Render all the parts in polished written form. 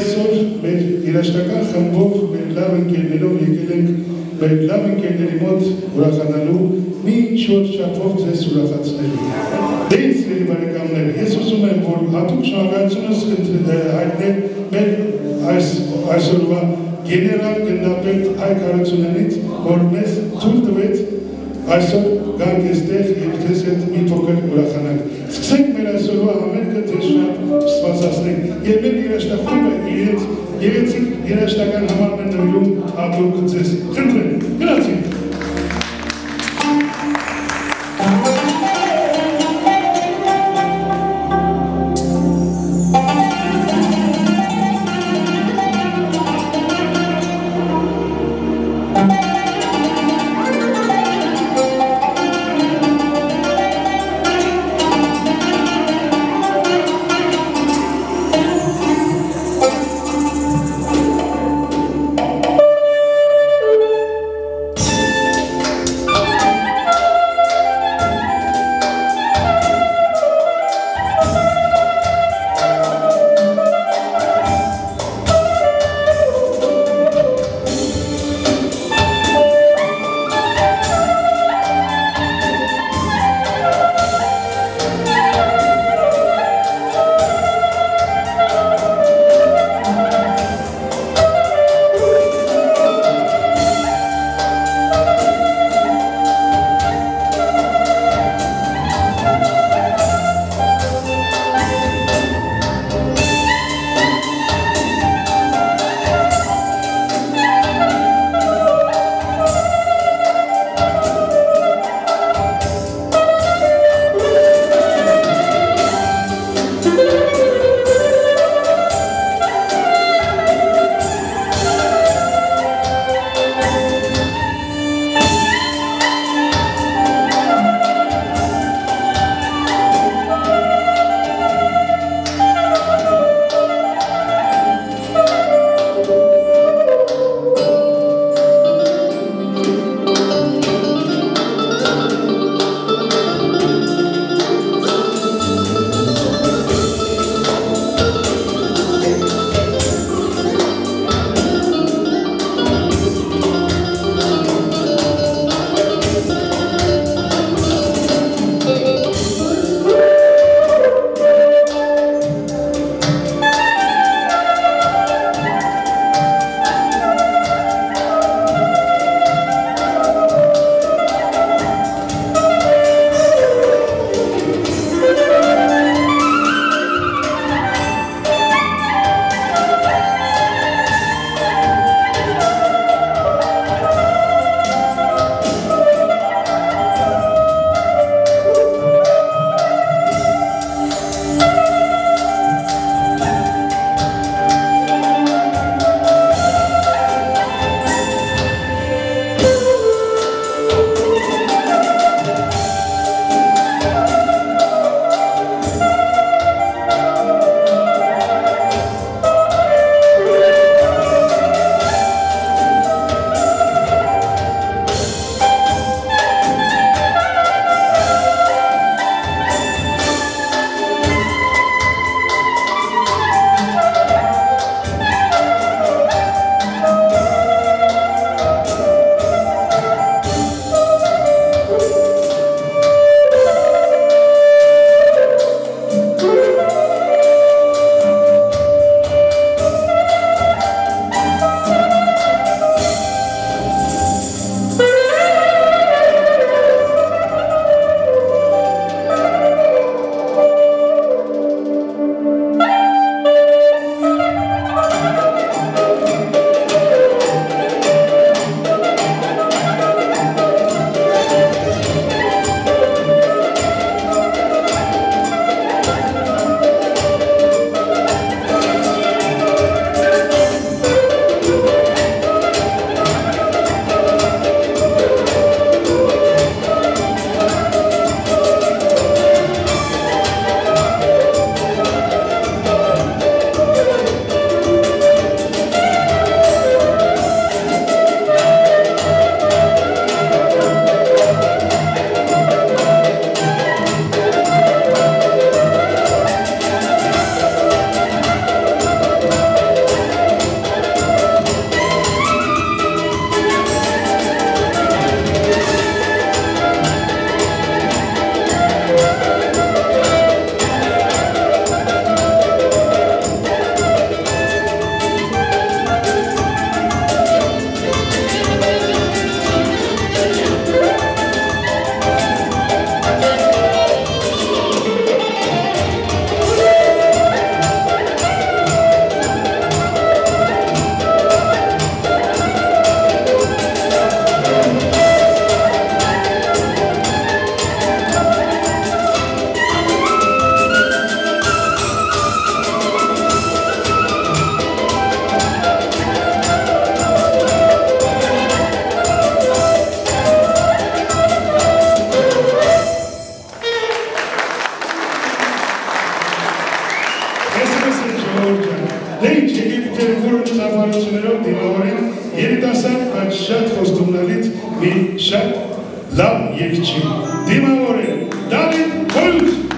այսօր մեր երաշտական խմբով, մեր լավ ընկերներով եկել ենք մեր լավ ընկերների մոտ ուրախանալու մի շոր չափով ձեզ ուրախացնելու։ Դե սիրելի բարեկամներ, ես ուզում եմ, որ հատուկ շնորհակալությունս հայտնել մեր այսօրվա գեներալ գնդապետ Հայկ Հարությունյանից, որ մեզ թույլ տվեց այսօր գանք այստեղ և ձեզ հետ մի փոքր ուրախանանք։ Սկսենք մեր այսօրվա համերգը ձեզ շատ սպասացնենք և մեր երաշտախումբը իրենց գեղեցիկ երաշտական համարն է նվիրում հատուկ ձեզ։ Խնդրեմ, գնացինք։ Դեիչ եկեք որը ծավալություններով դիմավորեն երիտասարդ այդ շատ խոստումնալից մի շատ լավ երգչի դիմավորեն Դավիթ Խորհուրդ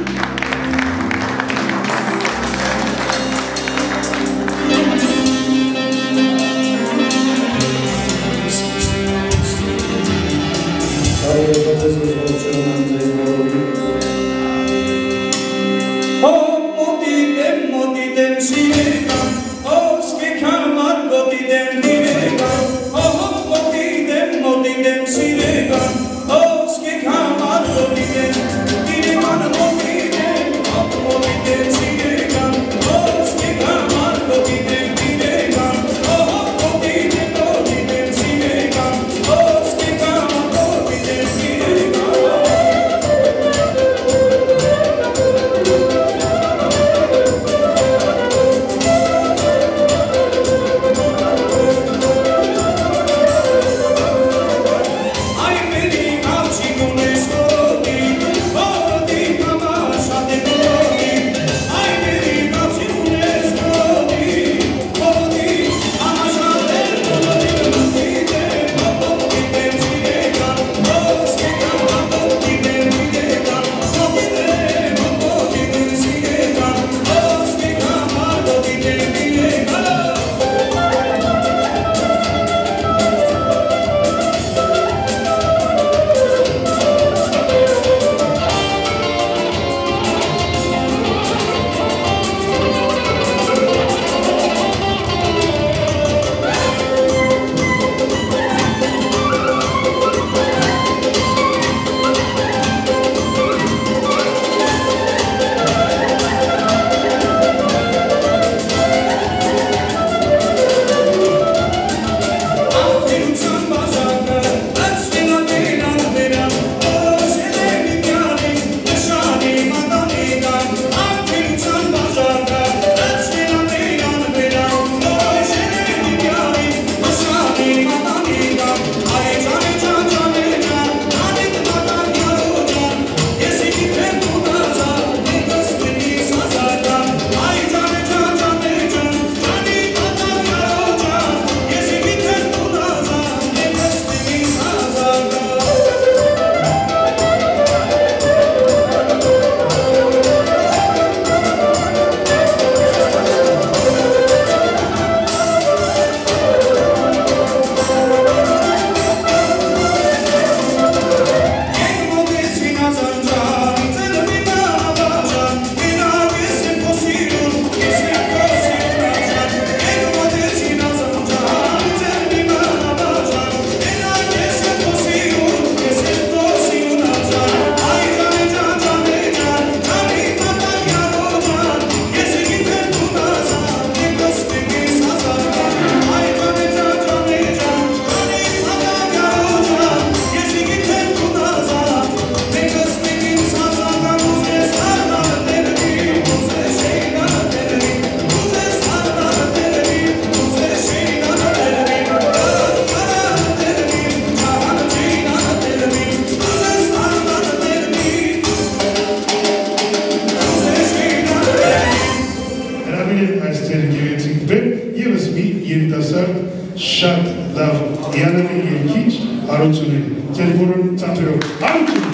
շատ լավ յանալի երկիչ հարությունների, ձեր որոն ծանթերով, հարություն։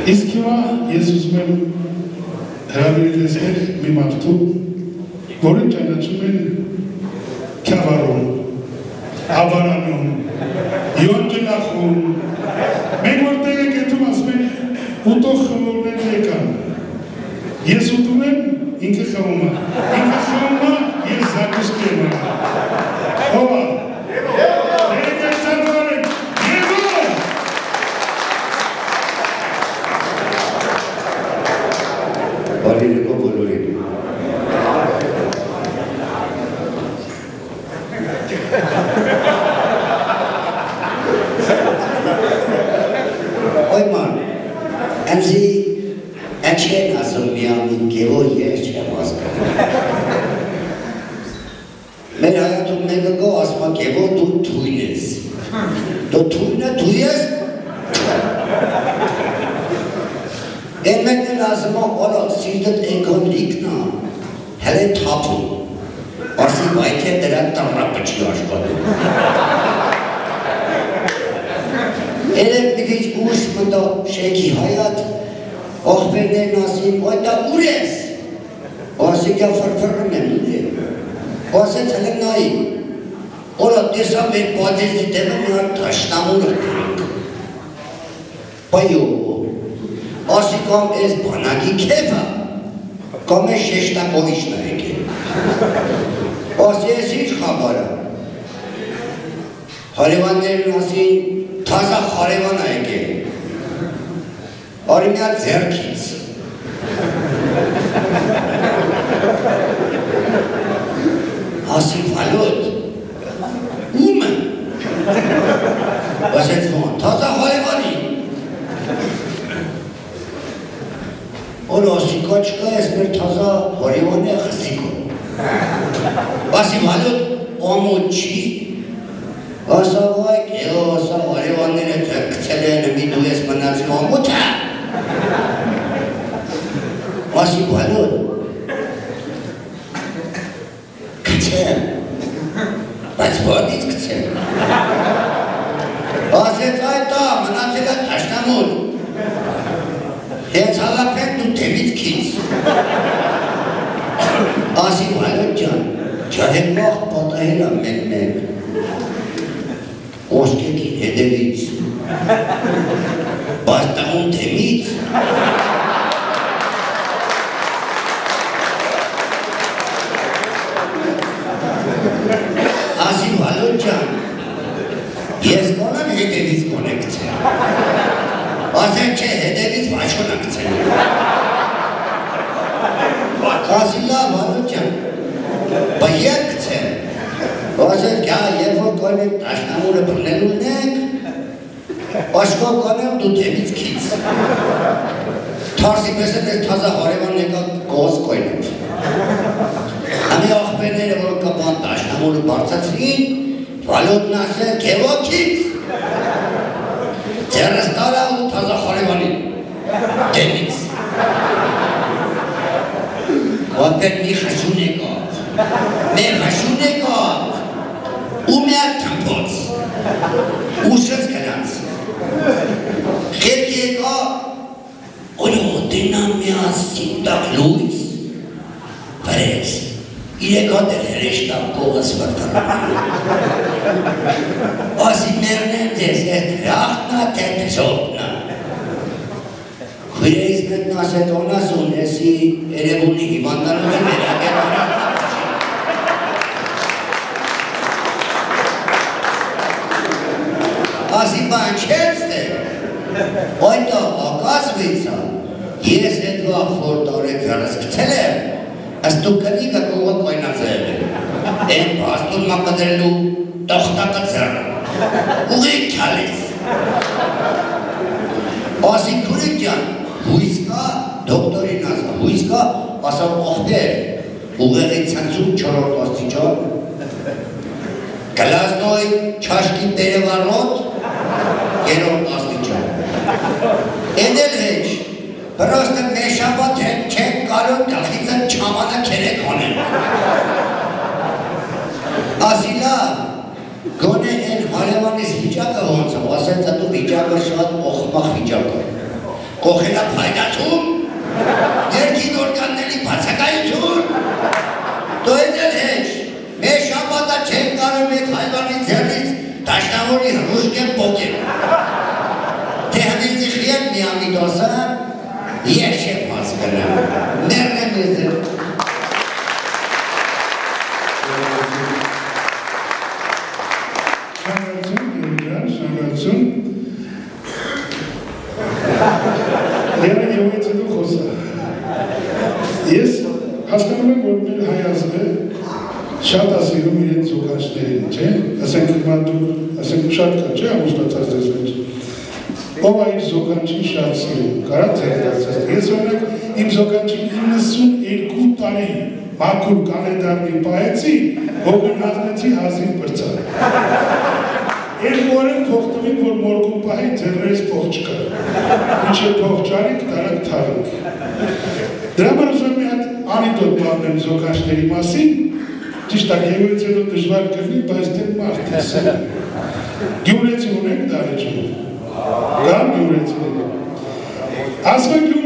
Իսկ հիմա ես ուզում եմ հրավիրել տեսնել մի մարդու, որին ճանաչում են Քյավառում, Աբարանում, Յոնջնախում, մենք որտեղ ենք եթում ասում են ուտող խմորներն եկան, ես ուտում եմ, ինքը խմում է, ես զակուսկ եմ ան, ով է, Բարերեկո բոլորին։ Ոյ ման, անցի աչեն ասում միամին կևոր ես չեմ ասկանում։ Մեր հայատում մեկը գո ասմա կևոր դու թույն ես։ Դու թույնը դու ես։ Են մեկն ասում օլա սիրտդ էնքան լիքնա, հələ թափում, ասի բայթե դրա տրապը չի աշխատում։ Երեք մի քիչ ուշ մտա շեքի հայատ, ողբերներն ասին, ոյ դա ուր ես, ասի կյա ֆրֆրում եմ ուր եմ, ասեց հələ նայի, օլա տեսա մեր պատեզի դեմը մի հատ թաշնամուր ընենք, բայո, ասի կամ ես բանակի կեվա, կամ ես շեշտակովիշն այք է, ասի ես ինչ խաբարա, հարևաններն ասին, թազա խարևան այք է, արի միա ձերքից, ասի վալոտ, ում է, ասեց ման, թազա խարևանի, Օր ասի կոչկա ես մեր թազա հորևան է խսիկո, ասի վալոտ ամոտ չի, ասա վայք, ասա հորևանները թրկցել են մի դու ես մնացում ամոտ է, ասի վալոտ, կցեմ, բայց որդից կցեմ, ասեց այտա մնացել է տաշնամուր, Հենց հալապեն դու թեմից քից, ասի վալոտ ճան, չահեք մաղ պատահել ամ մեկ, ոսկեկին հետևից, բաստաղուն թեմից, ասի վալոտ ճան, ես կոնան հետևից կոնեկցել, ասեն չէ հետևից վաչոնակցել, ասի լավ վալոտ ճան, բա եկ կցել, ասեն կյա երբ որ կոնեք տաշնամուրը բրնելուն եք, աշկո կոնեմ դու թեմից քից, թարսի պես է դեր թազա հարևան եկա գոզ կոյնով, ամի աղբերները որ կպան տաշնամուրը բարձացրին, վալոտն ասեն կևո քից, Ձերս տարա ու թազա խարևանին, դեմից, Ոտեր մի խաշուն եկավ, մեր խաշուն եկավ, ու միակ թմպոց, ուշըց կնած, խերք եկավ, օլո տնա միած սինտակ լույս, վրես, իրեկատ էլ հրեշտակ կողս վրդարան, ասի մերնեն ձեզ էտ ռախտնա տետ ժողտնա, Քույրեիս մեկն ասետ օնասուն եսի երևունի հիվանդանոմի վերագեր առախնա ասի բան չերցտ է, ոյտո ակազմիցա, ես էտ վաղ որ տարեք հրս կցել եմ, աստու կնիկը կողը կոյնացել է, են պաստուն մակդրելու տողտակը ձեռը, ուղի կյալիս, ասի քուրիկ յան, հույս կա, դոկտորին ասա, հույս կա, ասա ողբեր, ուղեղի ցնցում 4-րդ աստիճան, գլազնոյ չաշկի տերևառոտ, 3-րդ աստիճան, էդել հեչ, պրոստը մեշապատ չեք կարոտ դախիցը չամանը կերեք հոնեն, ասի լավ, գոնե են հարևանիս վիճակը ոնց եմ, ասեց դու վիճակը շատ օխմախ վիճակը, կողելա փայդացում, ներքին օրգանների բացակայություն, դու էդ էլ հեչ, մեր շաբաթա չեն կարող մեկ հայվանի ձեռից դաշնավորի հրուշկ են պոկել, թե հնիցի խիետ մի ամիդոսը, ես չեմ հասկնամ, ներն եմ ես էլ, շանգացություն, Լեանը եվայց հետո խոսա, ես հասկանում եմ, որ մեր հայազգը շատ ասիրում իրեն զոկանչներին, չէ, ասենք հիմա դուք, ասենք շատ կա, չէ, ամուսնացած դες մեջ, ով այդ զոկանչին շատ սիրում, կարա ձեր դարձած, ես օրինակ իմ զոկանչին 92 տարի մաքուր կալենդարնի պահեցի, հողին հազնեցի հազիվ բրծան, երկու օրեն թողտվին, որ մորգում պահի ձերներս փող չկա, ինչ է փող ճարիք, տարակ թաղենք, դրա համար ուզում մի հատ անիդոտ պատմեմ զոկանչների մասին, ճիշտ է, եվայց հետո դժվար կրնի, բայց դե մարդ ես է։ Գյուրեցի ունենք դարեջում, գամ գյուրեցիներ։ Ասվեք